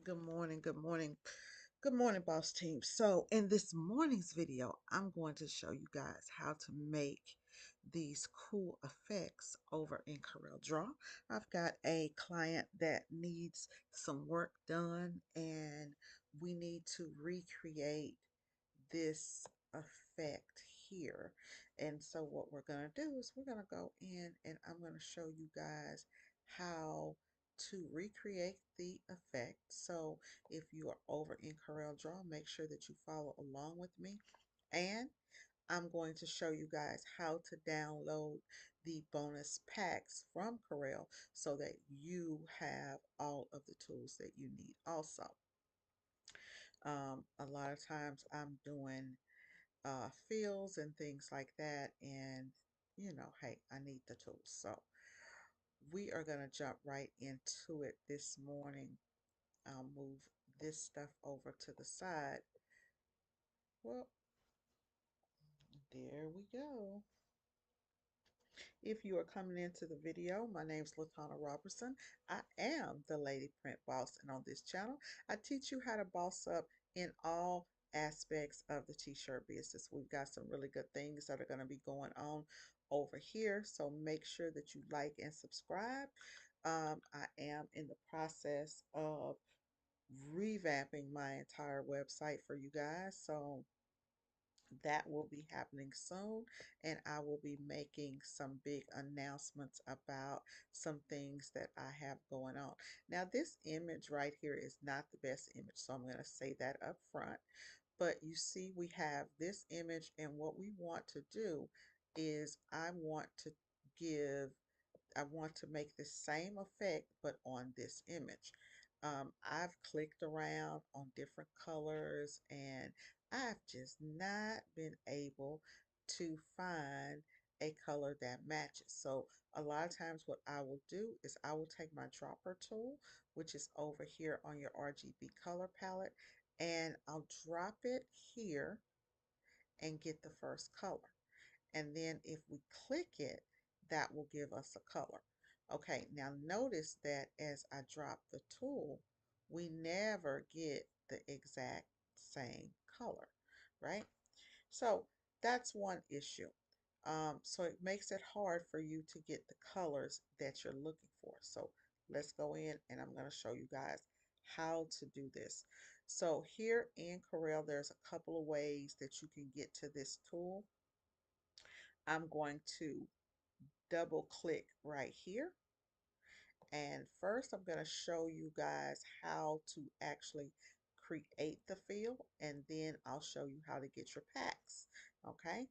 Good morning, good morning, good morning, boss team. So, in this morning's video, I'm going to show you guys how to make these cool effects over in CorelDRAW. I've got a client that needs some work done, and we need to recreate this effect here. And so, what we're going to do is we're going to go in and I'm going to show you guys how to recreate the effect. So if you are over in CorelDRAW, make sure that you follow along with me. And I'm going to show you guys how to download the bonus packs from Corel so that you have all of the tools that you need also. A lot of times I'm doing fields and things like that, and hey, I need the tools. So we are going to jump right into it this morning. I'll move this stuff over to the side. Well, there we go. If you are coming into the video, my name is Latana Robertson. I am the Lady Print Boss, and on this channel, I teach you how to boss up in all aspects of the t-shirt business. We've got some really good things that are going to be going on over here, so make sure that you like and subscribe. I am in the process of revamping my entire website for you guys, so that will be happening soon, and I will be making some big announcements about some things that I have going on. Now, this image right here is not the best image, so I'm going to say that up front. But you see, we have this image, and what we want to do is give I want to make the same effect but on this image. I've clicked around on different colors and I've just not been able to find a color that matches. So a lot of times what I will do is I will take my dropper tool, which is over here on your RGB color palette, and I'll drop it here and get the first color. And then if we click it, that will give us a color. Okay, now notice that as I drop the tool, we never get the exact same color, right? So that's one issue. So it makes it hard for you to get the colors that you're looking for. So let's go in and I'm going to show you guys how to do this. So here in Corel, there's a couple of ways that you can get to this tool. I'm going to double click right here. And first I'm going to show you guys how to actually create the field, and then I'll show you how to get your packs. Okay,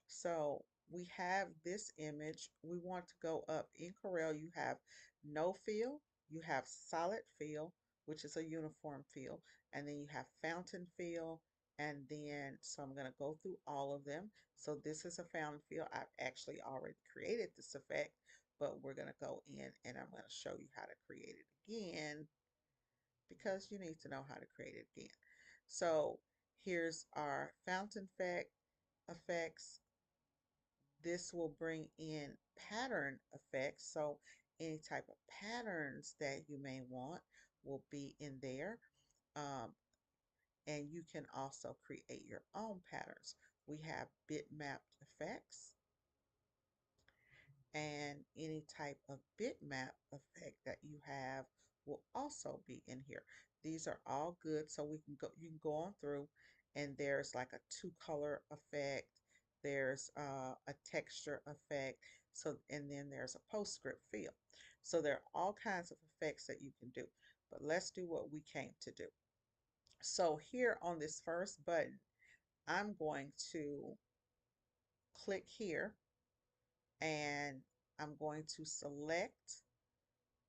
so we have this image. We want to go up in Corel. You have no fill, you have solid fill, which is a uniform fill, and then you have fountain fill, and then so I'm going to go through all of them. So this is a fountain fill. I've actually already created this effect, but we're going to go in and I'm going to show you how to create it again because you need to know how to create it again. So here's our fountain effects. This will bring in pattern effects. So any type of patterns that you may want will be in there. Um, and you can also create your own patterns. We have bitmapped effects, and any type of bitmap effect that you have will also be in here. These are all good, so you can go on through, and there's like a two color effect, there's a texture effect, so and then there's a postscript field. So there are all kinds of effects that you can do, but let's do what we came to do. So here on this first button, I'm going to click here and I'm going to select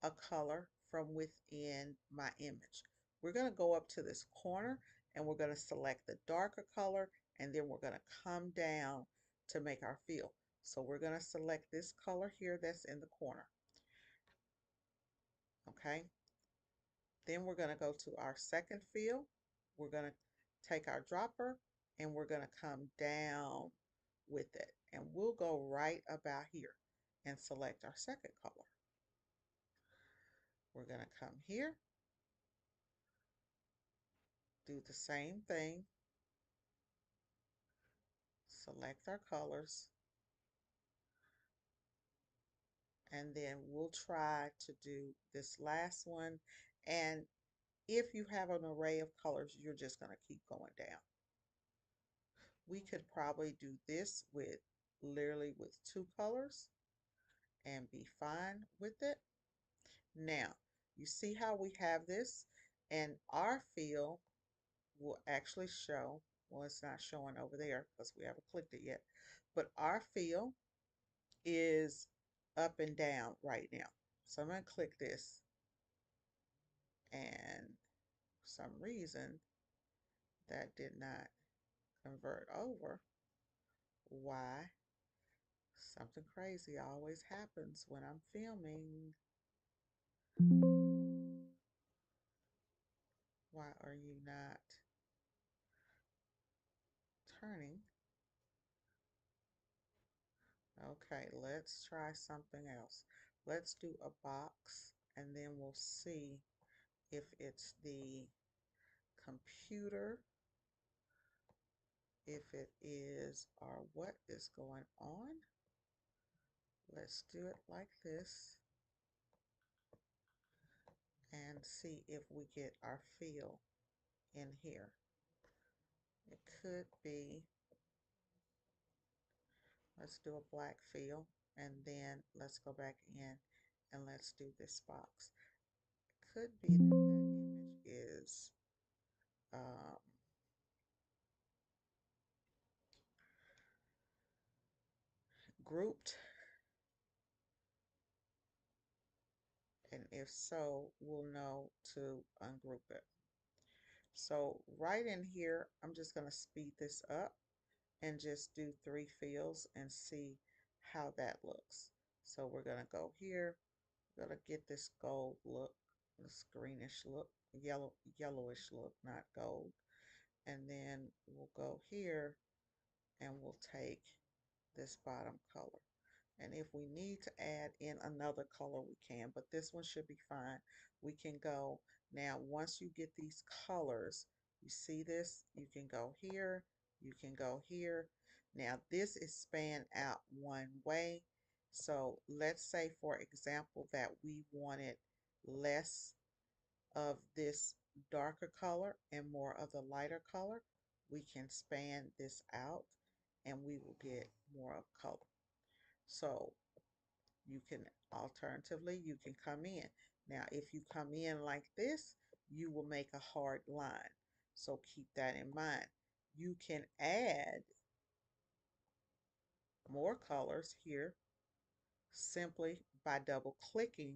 a color from within my image. We're going to go up to this corner and we're going to select the darker color, and then we're going to come down to make our fill. So we're going to select this color here that's in the corner. Okay. Then we're going to go to our second fill. We're going to take our dropper and we're going to come down with it. And we'll go right about here and select our second color. We're going to come here do the same thing. Select our colors. And then we'll try to do this last one. And if you have an array of colors, you're just going to keep going down. We could probably do this with literally with 2 colors and be fine with it. Now, you see how we have this, and our fill will actually show, well, it's not showing over there because we haven't clicked it yet, but our fill is up and down right now. So I'm going to click this, and for some reason that did not convert over. Why? Something crazy always happens when I'm filming. Why are you not turning? Okay, let's try something else. Let's do a box and then we'll see if it's the computer, if it is, or what is going on. Let's do it like this and see if we get our fill in here. It could be, let's do a black fill and then let's go back in and let's do this box. Could be that that image is grouped, and if so, we'll know to ungroup it. So right in here, I'm just going to speed this up and just do 3 fills and see how that looks. So we're going to go here, we're going to get this gold look, this greenish look, yellowish look, not gold. And then we'll go here and we'll take this bottom color. And if we need to add in another color, we can, but this one should be fine. We can go, now once you get these colors, you see this, you can go here, you can go here. Now this is spanned out one way. So let's say, for example, that we wanted less of this darker color and more of the lighter color. We can span this out and we will get more of color. So you can, alternatively, you can come in. Now, if you come in like this, you will make a hard line. So keep that in mind. You can add more colors here simply by double clicking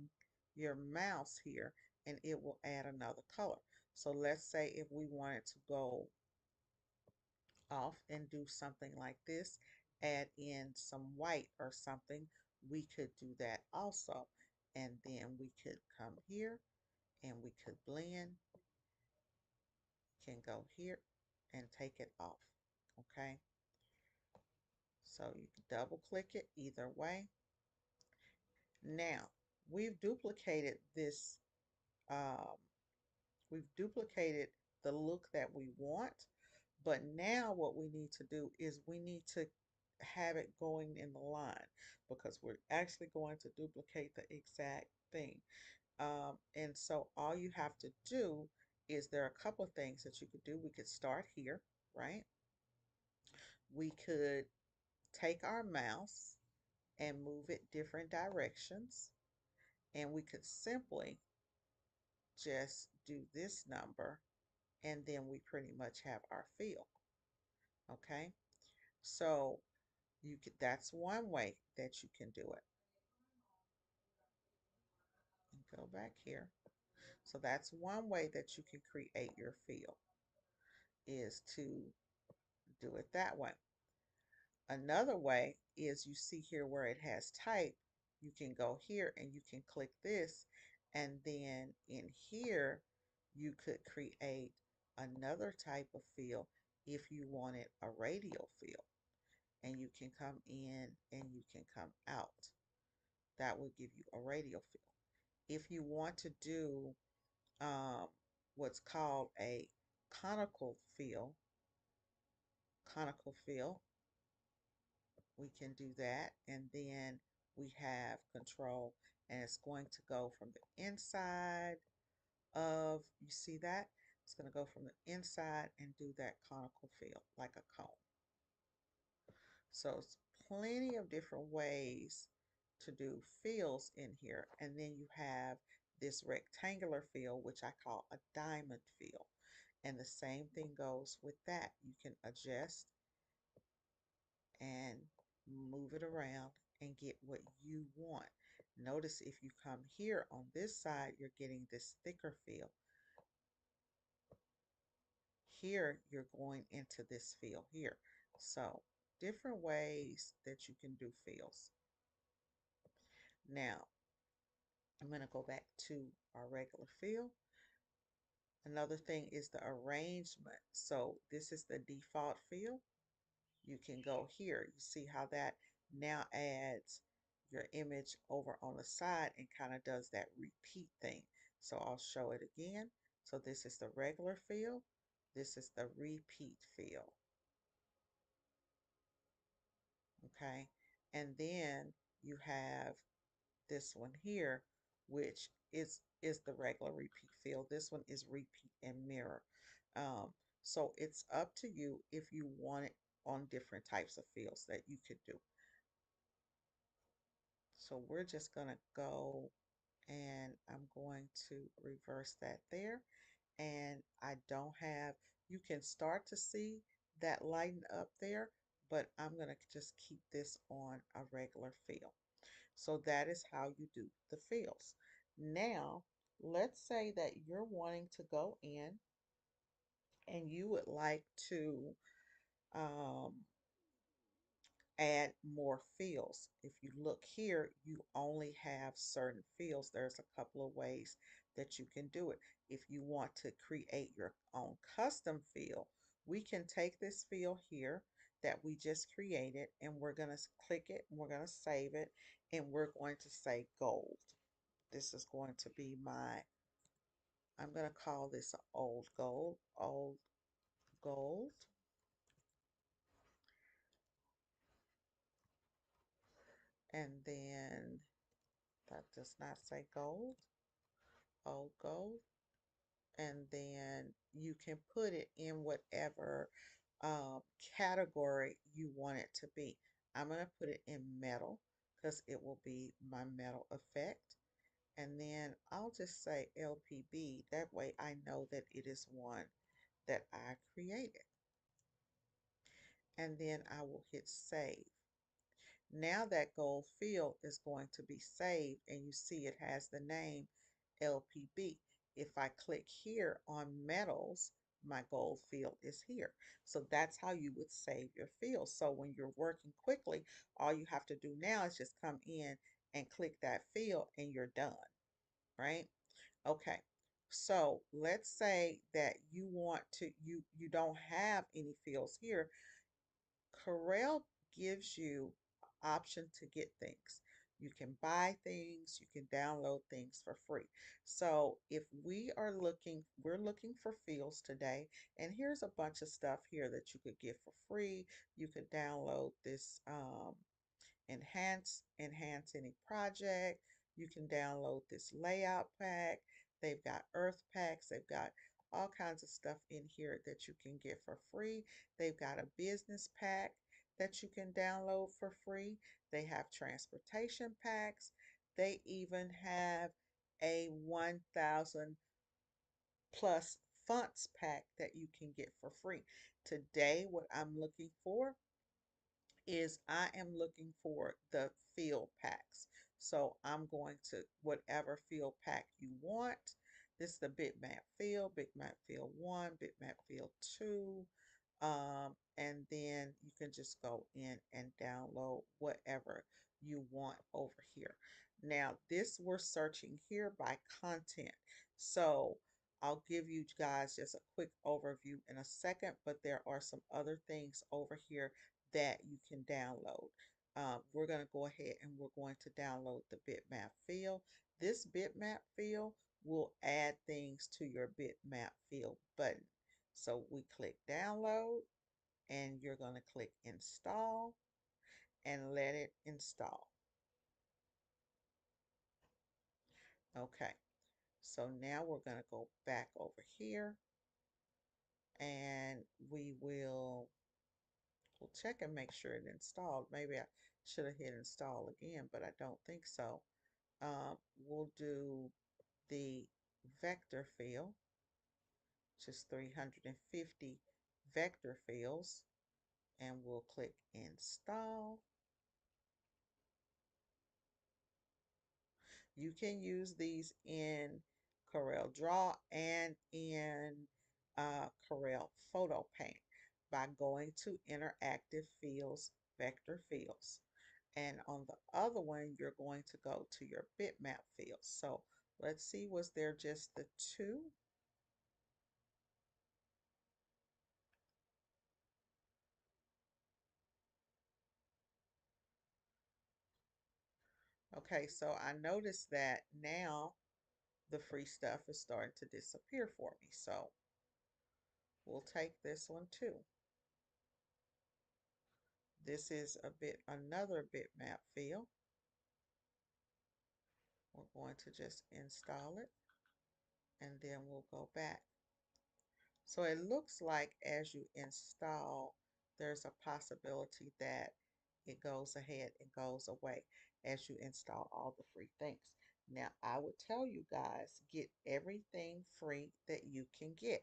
your mouse here, and it will add another color. So let's say if we wanted to go off and do something like this, add in some white or something, we could do that also. And then we could come here and we could blend, can go here and take it off. Okay, so you can double click it either way. Now we've duplicated this, we've duplicated the look that we want. But now what we need to do is we need to have it going in the line, because we're actually going to duplicate the exact thing. And so all you have to do is, there are a couple of things that you could do. We could start here, right? We could take our mouse and move it different directions, and we could simply just do this number, and then we pretty much have our fill. Okay, so you could, that's one way that you can do it. And go back here. So that's one way that you can create your fill, is to do it that way. Another way is, you see here where it has type, you can go here and you can click this, and then in here you could create another type of fill if you wanted a radial fill, and you can come in and you can come out. That will give you a radial fill. If you want to do what's called a conical fill, conical fill, we can do that. And then we have control, and it's going to go from the inside of, you see that? It's going to go from the inside and do that conical fill like a cone. So it's plenty of different ways to do fills in here. And then you have this rectangular fill, which I call a diamond fill. And the same thing goes with that. You can adjust and move it around and get what you want. Notice if you come here on this side, you're getting this thicker fill. Here, you're going into this fill here. So different ways that you can do fills. Now, I'm going to go back to our regular fill. Another thing is the arrangement. So this is the default fill. You can go here. You see how that now adds your image over on the side and kind of does that repeat thing. So I'll show it again. So this is the regular fill. This is the repeat fill. Okay. And then you have this one here, which is the regular repeat fill. This one is repeat and mirror. So it's up to you if you want it on different types of fills that you could do. So we're just going to go, and I'm going to reverse that there. And I don't have, you can start to see that lighten up there, but I'm going to just keep this on a regular fill. So that is how you do the fills. Now, let's say that you're wanting to go in and you would like to um, add more fields. If you look here, you only have certain fields. There's a couple of ways that you can do it. If you want to create your own custom field, we can take this field here that we just created, and we're going to click it, and we're going to save it, and we're going to say gold. This is going to be my, I'm going to call this old gold, old gold. And then that does not say gold, old gold. And then you can put it in whatever category you want it to be. I'm going to put it in metal because it will be my metal effect. And then I'll just say LPB. That way I know that it is one that I created. And then I will hit save. Now that gold field is going to be saved, and you see it has the name LPB. If I click here on metals, my gold field is here. So that's how you would save your field. So when you're working quickly, all you have to do now is just come in and click that field and you're done, right? Okay. So let's say that you want to, you don't have any fields here. Corel gives you option to get things. You can buy things, you can download things for free. So if we are looking, we're looking for fields today, and here's a bunch of stuff here that you could get for free. You could download this enhance any project. You can download this layout pack. They've got earth packs. They've got all kinds of stuff in here that you can get for free. They've got a business pack that you can download for free. They have transportation packs. They even have a 1,000 plus fonts pack that you can get for free. Today, what I'm looking for is I am looking for the field packs. So I'm going to whatever field pack you want. This is the bitmap field, bitmap field 1, bitmap field 2. And then you can just go in and download whatever you want over here. Now, this we're searching here by content. So I'll give you guys just a quick overview in a second, but there are some other things over here that you can download. We're going to go ahead and we're going to download the bitmap field. This bitmap field will add things to your bitmap field button. So we click download and you're going to click install and let it install. Okay, so now we're going to go back over here and we'll check and make sure it installed. Maybe I should have hit install again, but I don't think so. We'll do the vector fill, just 350 vector fills, and we'll click install. You can use these in CorelDRAW and in Corel Photo Paint by going to Interactive Fields, Vector Fields. And on the other one, you're going to go to your bitmap fields. So let's see, was there just the two? Okay, so I noticed that now the free stuff is starting to disappear for me. So we'll take this one too. This is another bitmap field. We're going to just install it and then we'll go back. So it looks like as you install, there's a possibility that it goes ahead and goes away as you install all the free things. Now, I would tell you guys, get everything free that you can get.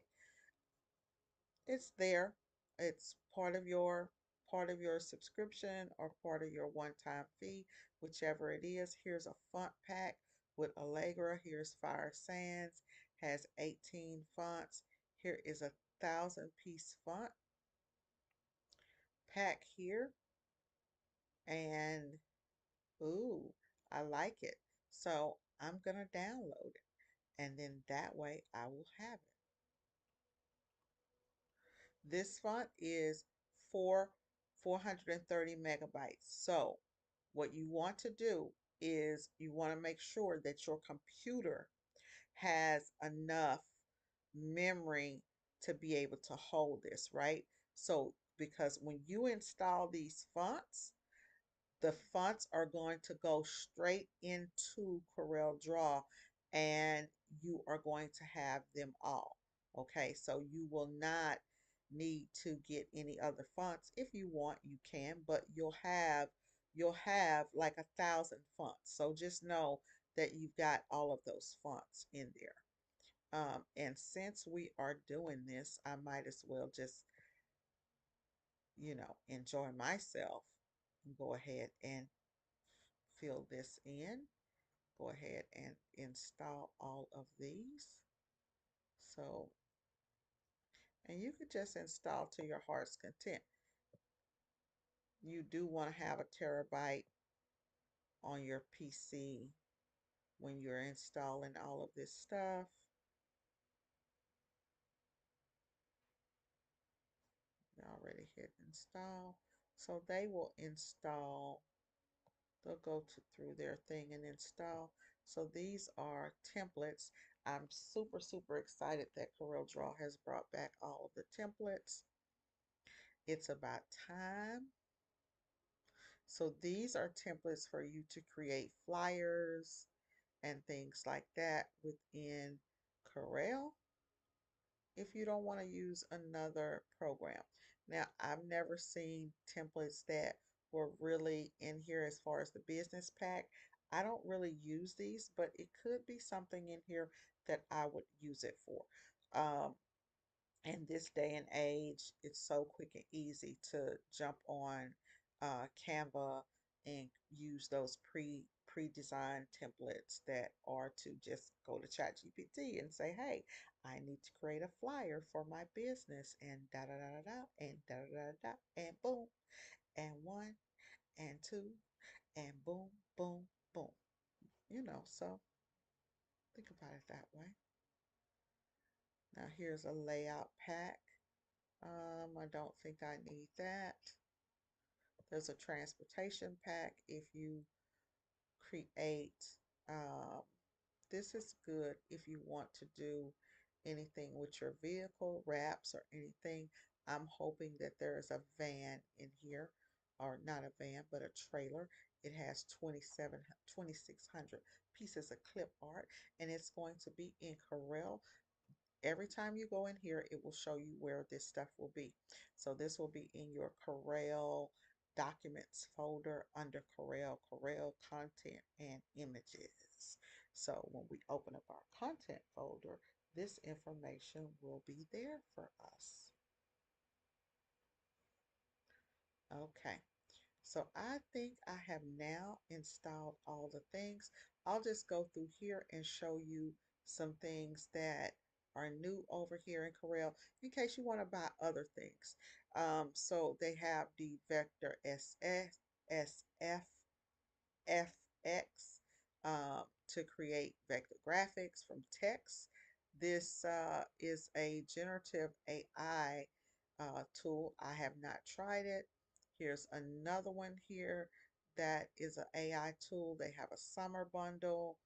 It's there. It's part of your subscription or part of your one-time fee, whichever it is. Here's a font pack with Allegra. Here's Fire Sans, has 18 fonts. Here is 1,000-piece font pack here, and ooh, I like it. So I'm gonna download it, and then that way I will have it. This font is 430 megabytes. So what you want to do is you want to make sure that your computer has enough memory to be able to hold this, right? So because when you install these fonts, the fonts are going to go straight into CorelDRAW and you are going to have them all. Okay, so you will not need to get any other fonts. If you want, you can, but you'll have like 1,000 fonts. So just know that you've got all of those fonts in there. And since we are doing this, I might as well just, enjoy myself and go ahead and fill this in. Go ahead and install all of these. So, and you could just install to your heart's content. You do want to have a terabyte on your PC when you're installing all of this stuff. You already hit install. So they will install, they'll go through their thing and install. So these are templates. I'm super, super excited that CorelDRAW has brought back all of the templates. It's about time. So these are templates for you to create flyers and things like that within Corel if you don't want to use another program. Now, I've never seen templates that were really in here as far as the business pack. I don't really use these, but it could be something in here that I would use it for. In this day and age, it's so quick and easy to jump on Canva and use those pre-designed templates that are to just go to ChatGPT and say, hey, I need to create a flyer for my business and da da da da da and da da da da and boom and one and two and boom boom boom. So think about it that way. Now here's a layout pack. I don't think I need that. There's a transportation pack if you create, um, this is good if you want to do anything with your vehicle, wraps or anything. I'm hoping that there is a van in here, or not a van, but a trailer. It has 2,600 pieces of clip art, and it's going to be in Corel. Every time you go in here, it will show you where this stuff will be. So this will be in your Corel documents folder under Corel content and images. So when we open up our content folder, this information will be there for us. Okay. So I think I have now installed all the things. I'll just go through here and show you some things that are new over here in Corel in case you want to buy other things. So they have the Vector SF FX to create vector graphics from text. This is a generative AI tool. I have not tried it. Here's another one here that is an AI tool. They have a summer bundle.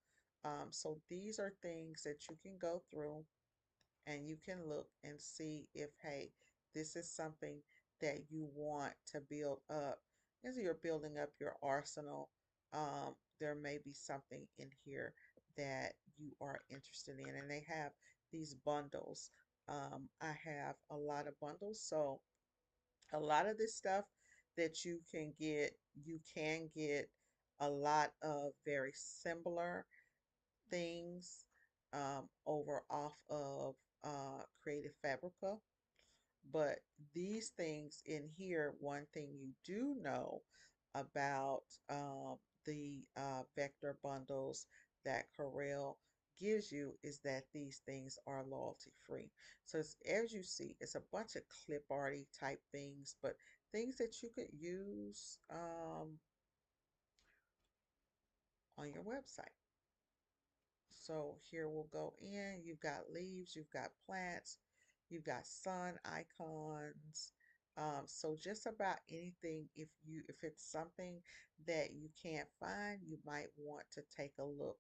So these are things that you can go through and you can look and see if, hey, this is something that you want to build up. As you're building up your arsenal, there may be something in here that you are interested in. And they have these bundles. I have a lot of bundles, so a lot of this stuff that you can get a lot of very similar things over off of Creative Fabrica. But these things in here, one thing you do know about the vector bundles that Corel gives you is that these things are loyalty free. So as you see, it's a bunch of clip arty type things, but things that you could use on your website. So here we'll go in. You've got leaves, you've got plants, you've got sun icons. So just about anything, if it's something that you can't find, you might want to take a look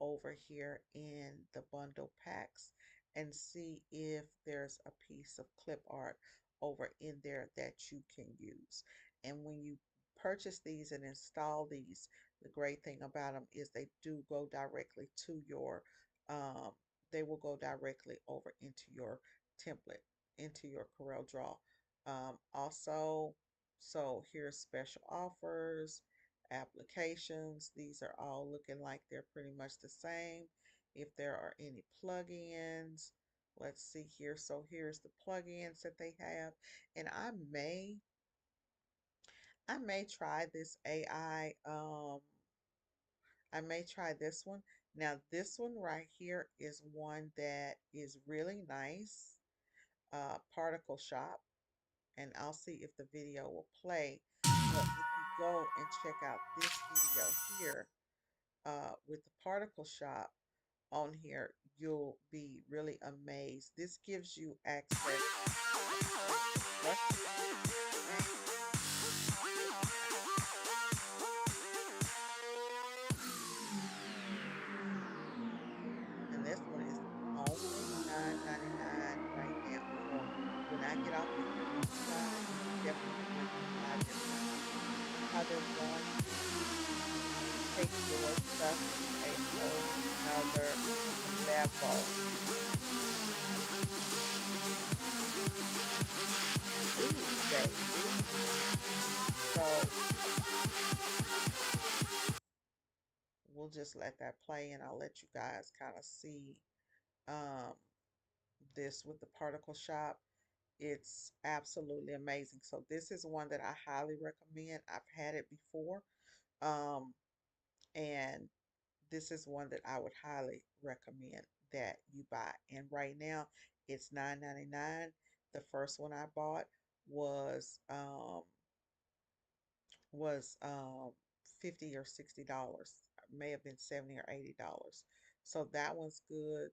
over here in the bundle packs and see if there's a piece of clip art over in there that you can use. And when you purchase these and install these, the great thing about them is they do go directly to your, um, they will go directly over into your template, into your CorelDRAW. Also, so here's special offers, applications. These are all looking like they're pretty much the same. If there are any plugins, let's see here. So here's the plugins that they have. And I may try this AI. I may try this one. Now, this one right here is one that is really nice. Particle Shop. And I'll see if the video will play. But if you go and check out this video here with the Particle Shop on here, you'll be really amazed. This gives you access and this one is only $9.99 right now. So when I get off of here with you guys, I'm definitely going to try this one and see how they're going to take your stuff to a whole nother level. Ooh, baby. So we'll just let that play and I'll let you guys kind of see um, this with the particle shop. It's absolutely amazing. So this is one that I highly recommend. I've had it before. Um, and this is one that I would highly recommend that you buy. And right now it's $9.99. The first one I bought was um was 50 or $60. May have been 70 or $80. So that one's good.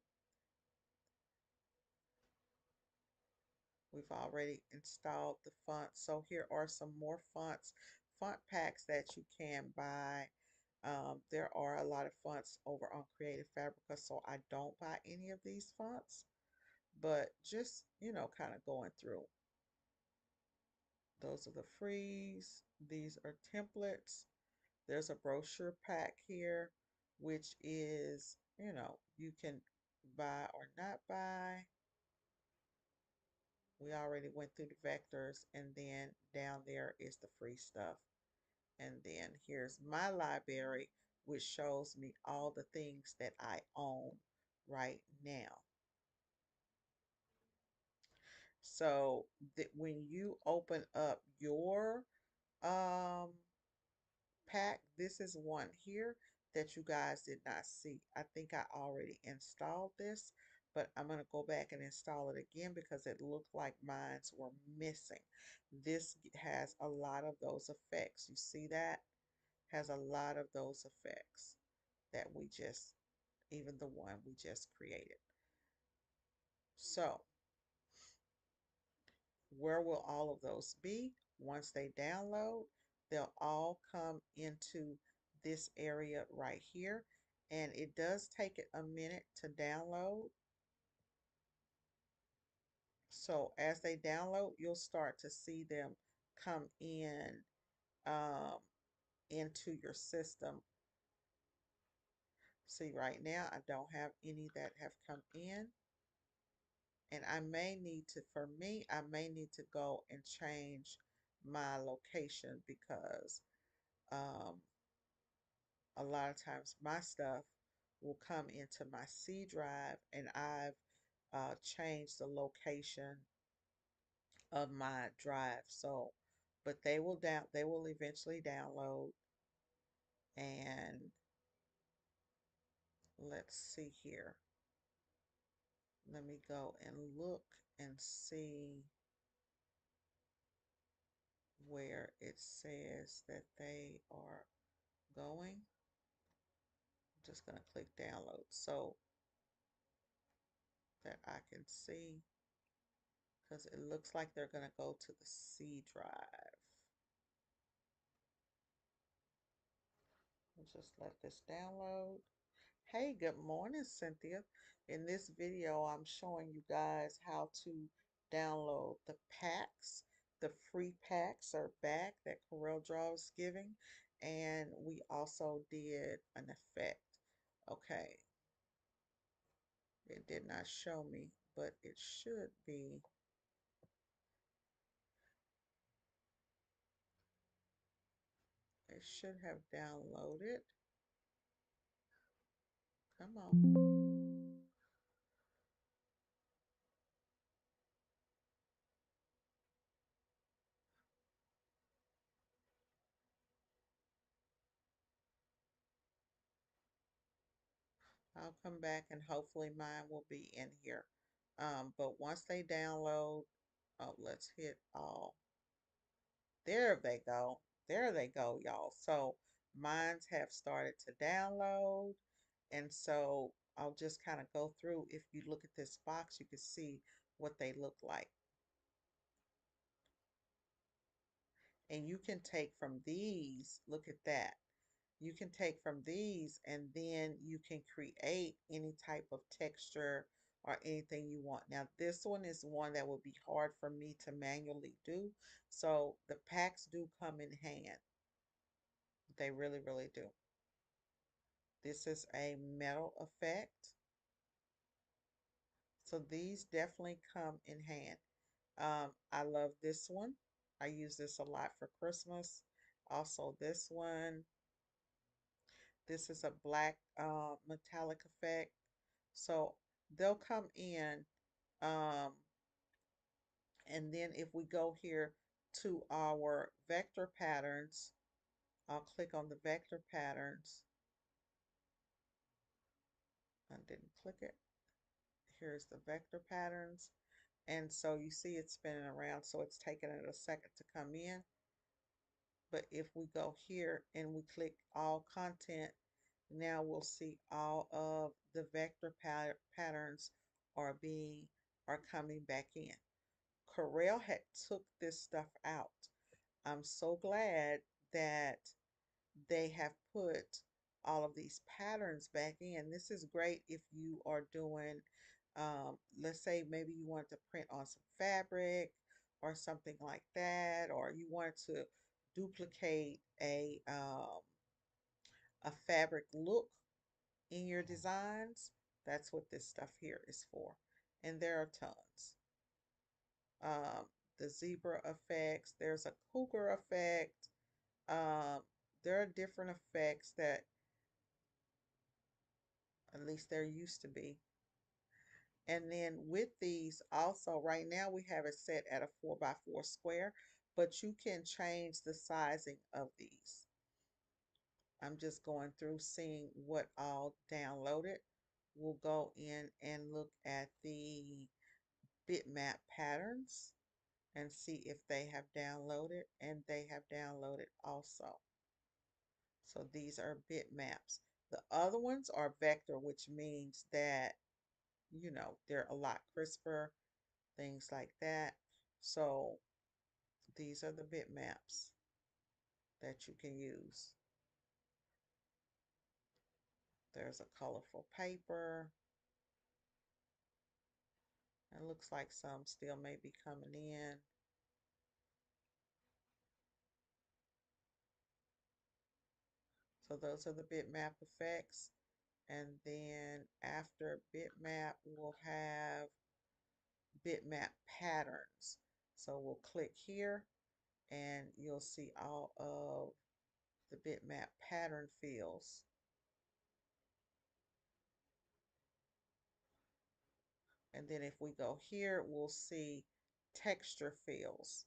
We've already installed the fonts. So here are some more font packs that you can buy. There are a lot of fonts over on Creative Fabrica, so I don't buy any of these fonts. but just, kind of going through. Those are the frees. These are templates. There's a brochure pack here, which is, you can buy or not buy. We already went through the vectors, and then down there is the free stuff. And then here's my library, which shows me all the things that I own right now. So that when you open up your um, pack, this is one here that you guys did not see. I think I already installed this, but I'm going to go back and install it again because it looked like mines were missing. This has a lot of those effects. You see that? Has a lot of those effects that we just, even the one we just created. So where will all of those be? Once they download, they'll all come into this area right here. And it does take it a minute to download. So as they download, you'll start to see them come in um, into your system. See, right now, I don't have any that have come in. And I may need to, for me, I may need to go and change my location because um, a lot of times my stuff will come into my C drive, and I've changed the location of my drive. So, but they will eventually download. And let's see here. Let me go and look and see where it says that they are going. I'm just going to click download so that I can see, because it looks like they're going to go to the C drive. We'll just let this download. Hey, good morning, Cynthia. In this video, I'm showing you guys how to download the packs. The free packs are back that CorelDRAW is giving, and we also did an effect. Okay, it did not show me, but it should be. It should have downloaded. Come on. I'll come back and hopefully mine will be in here. But once they download, oh, let's hit all. There they go. There they go, y'all. So mines have started to download. And so I'll just kind of go through. If you look at this box, you can see what they look like. And you can take from these, look at that. You can take from these and then you can create any type of texture or anything you want. Now, this one is one that would be hard for me to manually do. So the packs do come in hand. They really, really do. This is a metal effect. So these definitely come in hand. I love this one. I use this a lot for Christmas. Also this one. This is a black metallic effect. So they'll come in. Um, and then if we go here to our vector patterns, I'll click on the vector patterns. I didn't click it. Here's the vector patterns. And so you see it's spinning around, so it's taking it a second to come in. But if we go here and we click all content, now we'll see all of the vector patterns are coming back in. Corel had took this stuff out. I'm so glad that they have put all of these patterns back in. This is great if you are doing Let's say maybe you wanted to print on some fabric or something like that, or you wanted to duplicate a fabric look in your designs. That's what this stuff here is for. And there are tons. Um, the zebra effects, there's a cougar effect. Um, there are different effects that, at least there used to be. And then with these also, right now we have it set at a 4x4 square, but you can change the sizing of these. I'm just going through seeing what all downloaded. We'll go in and look at the bitmap patterns and see if they have downloaded, and they have downloaded also. So these are bitmaps. The other ones are vector, which means that, you know, they're a lot crisper, things like that. So these are the bitmaps that you can use. There's a colorful paper. It looks like some still may be coming in. So those are the bitmap effects. And then after bitmap, we'll have bitmap patterns. So we'll click here and you'll see all of the bitmap pattern fields. And then if we go here, we'll see texture fields.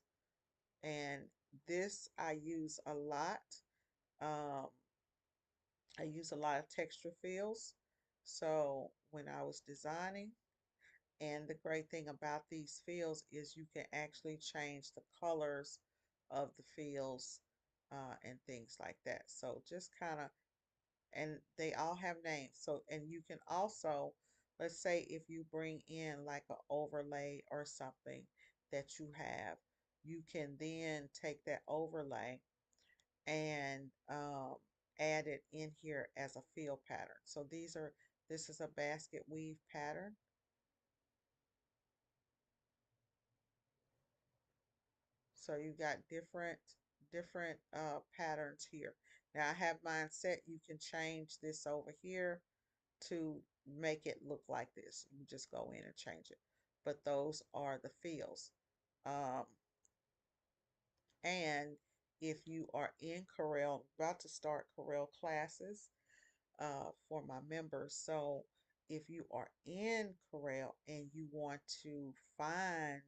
And this I use a lot. Um, I use a lot of texture fields. So when I was designing, and the great thing about these fields is you can actually change the colors of the fields and things like that. So just kind of, and they all have names. So, and you can also, let's say if you bring in like an overlay or something that you have, you can then take that overlay and add it in here as a field pattern. So this is a basket weave pattern. So you got different patterns here. Now I have mine set. You can change this over here to make it look like this. You just go in and change it. But those are the fields. Um, and if you are in Corel, about to start Corel classes, for my members. So if you are in Corel and you want to find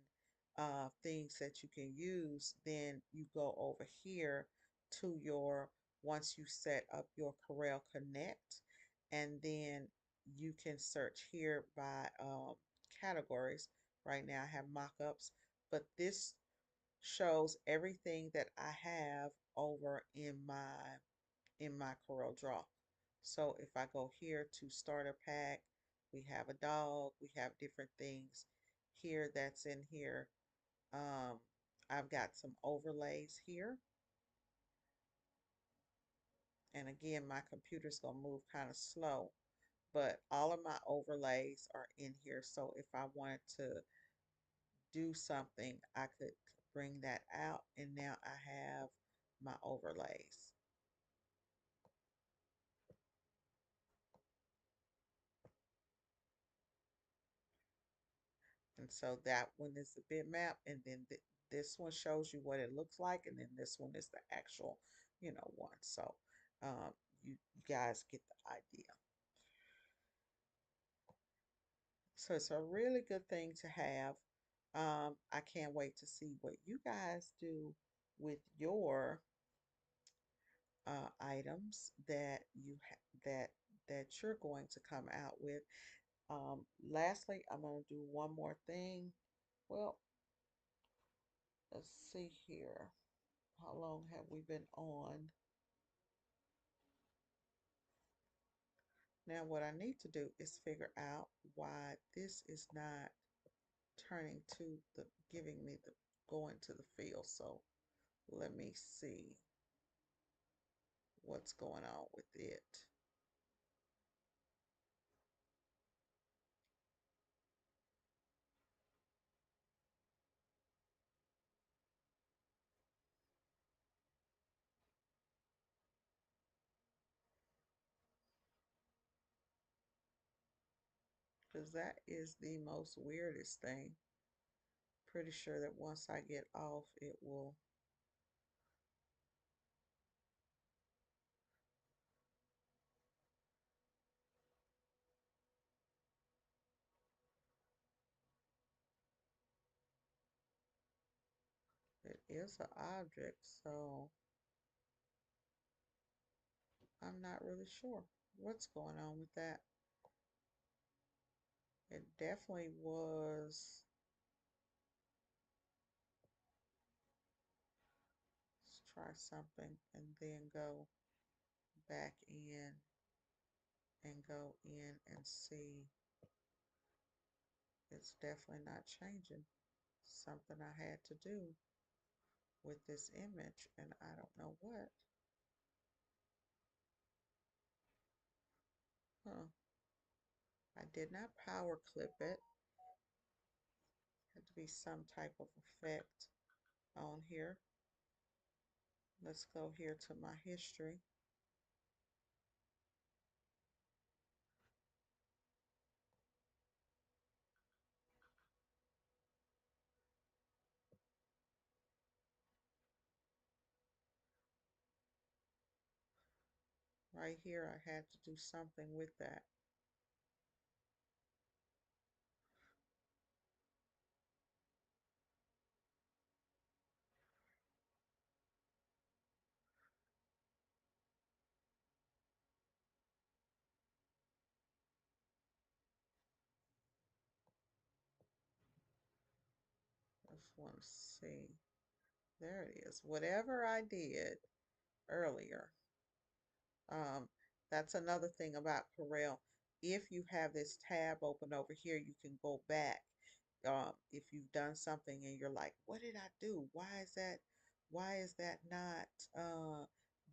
things that you can use, then you go over here to your, once you set up your Corel Connect, and then you can search here by categories. Right now I have mockups, but this shows everything that I have over in my CorelDRAW. So if I go here to starter pack, we have a dog, we have different things here that's in here. Um, I've got some overlays here. And again, my computer's gonna move kind of slow, but all of my overlays are in here. So if I wanted to do something, I could bring that out, and now I have my overlays. And so that one is the bitmap, and then this one shows you what it looks like, and then this one is the actual, you know, one. So um, you guys get the idea. So it's a really good thing to have. I can't wait to see what you guys do with your items that that you're going to come out with. Lastly, I'm going to do one more thing. Well, let's see here. How long have we been on? Now what I need to do is figure out why this is not turning to the, giving me the, going to the field. So let me see what's going on with it. because that is the most weirdest thing. Pretty sure that once I get off, it will. It is an object, so I'm not really sure what's going on with that. It definitely was. Let's try something and then go back in and go in and see. It's definitely not changing. Something I had to do with this image, and I don't know what. Huh. I did not power clip it. Had to be some type of effect on here. Let's go here to my history. Right here, I had to do something with that. Just want to see. There it is. Whatever I did earlier. Um, that's another thing about Corel. If you have this tab open over here, you can go back. If you've done something and you're like, what did I do? Why is that not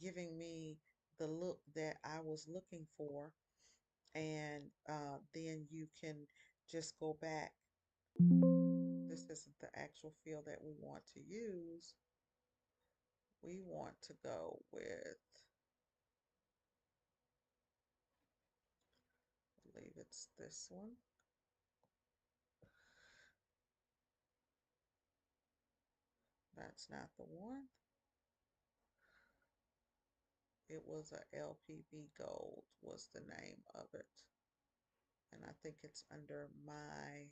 giving me the look that I was looking for? And then you can just go back. This isn't the actual field that we want to use. We want to go with, I believe it's this one. That's not the one. It was a LPB Gold was the name of it. And I think it's under my,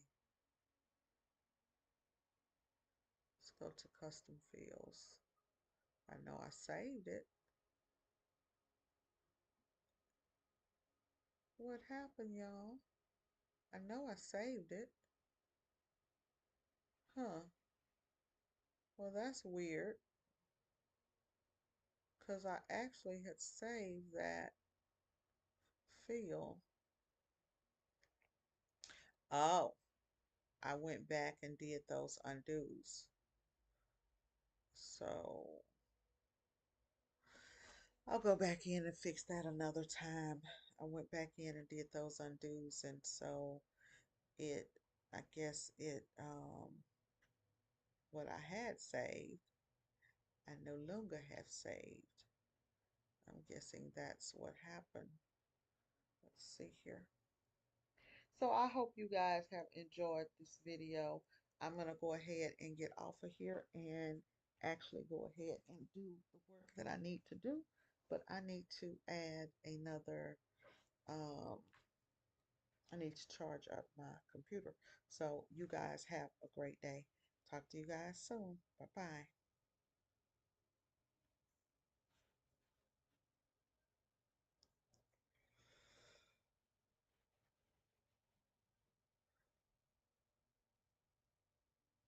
let's go to custom fields. I know I saved it. What happened, y'all? I know I saved it. Huh. Well, that's weird. Because I actually had saved that field. Oh, I went back and did those undos. So I'll go back in and fix that another time. I went back in and did those undos, and so it, I guess it, what I had saved, I no longer have saved. I'm guessing that's what happened. Let's see here. So I hope you guys have enjoyed this video. I'm going to go ahead and get off of here and actually go ahead and do the work that I need to do. But I need to add another, I need to charge up my computer. So you guys have a great day. Talk to you guys soon. Bye-bye.